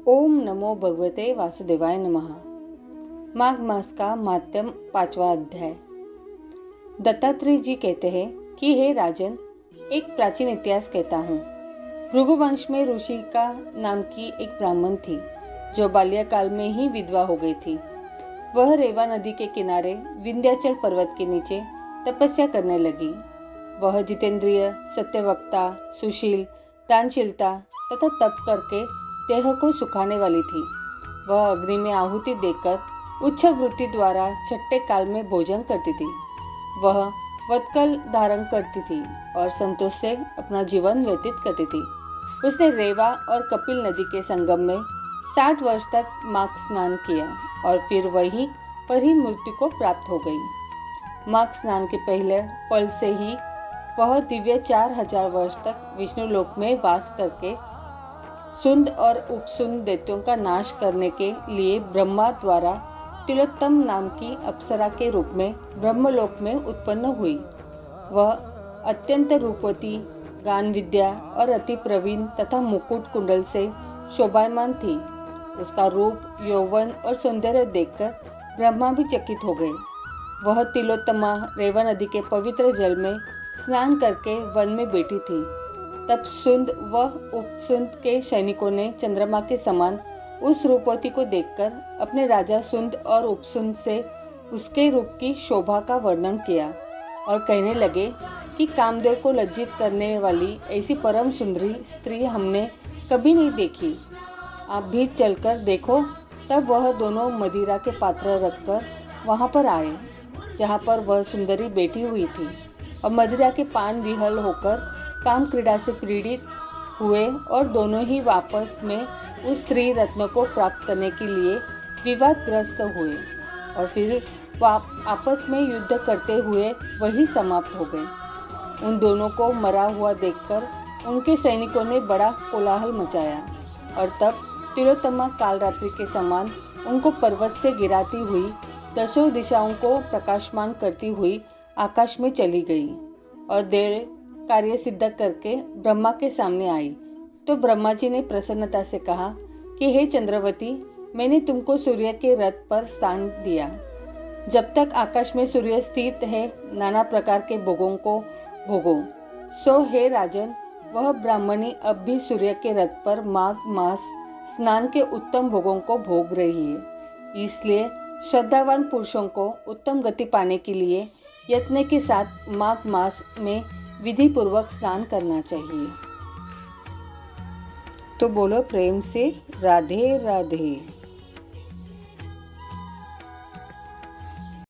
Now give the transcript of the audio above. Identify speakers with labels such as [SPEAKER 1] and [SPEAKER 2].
[SPEAKER 1] ओम नमो भगवते वासुदेवाय नमः। माघ मास का माध्यम 5वां अध्याय। दत्तात्रेय जी कहते हैं कि हे राजन, एक प्राचीन इतिहास कहता हूँ। भृगुवंश में ऋषि का नाम की एक ब्राह्मण थी जो बाल्यकाल में ही विधवा हो गई थी। वह रेवा नदी के किनारे विंध्याचल पर्वत के नीचे तपस्या करने लगी। वह जितेंद्रिय, सत्यवक्ता, सुशील, दानशीलता तथा तप करके देह को सुखाने वाली थी। वह अग्नि में आहुति देकर उच्च वृत्ति द्वारा छठे काल में भोजन करती थी। वह वत्कल धारण करती थी और संतोष से अपना जीवन व्यतीत करती थी। उसने रेवा और कपिल नदी के संगम में 60 वर्ष तक माघ स्नान किया और फिर वहीं पर ही मृत्यु को प्राप्त हो गई। माघ स्नान के पहले फल से ही वह दिव्य 4000 वर्ष तक विष्णु लोक में वास करके सुंद और उपसुंद दैत्यों का नाश करने के लिए ब्रह्मा द्वारा तिलोत्तम नाम की अप्सरा के रूप में ब्रह्मलोक में उत्पन्न हुई। वह अत्यंत रूपवती, गान विद्या और अति प्रवीण तथा मुकुट कुंडल से शोभायमान थी। उसका रूप, यौवन और सौंदर्य देखकर ब्रह्मा भी चकित हो गए। वह तिलोत्तमा रेवा नदी के पवित्र जल में स्नान करके वन में बैठी थी। तब सुंद व उपसुंद के सैनिकों ने चंद्रमा के समान उस रूपवती को देखकर अपने राजा सुंद और उपसुंद से उसके रूप की शोभा का वर्णन किया और कहने लगे कि कामदेव को लज्जित करने वाली ऐसी परम सुंदरी स्त्री हमने कभी नहीं देखी। आप भी चलकर देखो। तब वह दोनों मदिरा के पात्र रखकर वहां पर आए जहां पर वह सुंदरी बैठी हुई थी और मदिरा के पान विहल होकर काम क्रीड़ा से पीड़ित हुए और दोनों ही वापस में उस स्त्री रत्न को प्राप्त करने के लिए विवादग्रस्त हुए और फिर आपस में युद्ध करते हुए वही समाप्त हो गए। उन दोनों को मरा हुआ देखकर उनके सैनिकों ने बड़ा कोलाहल मचाया और तब तिलोत्तमा काल रात्रि के समान उनको पर्वत से गिराती हुई दसों दिशाओं को प्रकाशमान करती हुई आकाश में चली गई और देर कार्य सिद्ध करके ब्रह्मा के सामने आई। तो ब्रह्मा जी ने प्रसन्नता से कहा कि हे चंद्रवती, मैंने तुमको सूर्य के रथ पर स्थान दिया। जब तक आकाश में सूर्य स्थित है, नाना प्रकार के भोगों को भोगो। सो हे राजन, वह ब्राह्मणी अब भी सूर्य के रथ पर माघ मास स्नान के उत्तम भोगों को भोग रही है। इसलिए श्रद्धावान पुरुषों को उत्तम गति पाने के लिए यत्न के साथ माघ मास में विधि पूर्वक स्नान करना चाहिए। तो बोलो प्रेम से राधे राधे।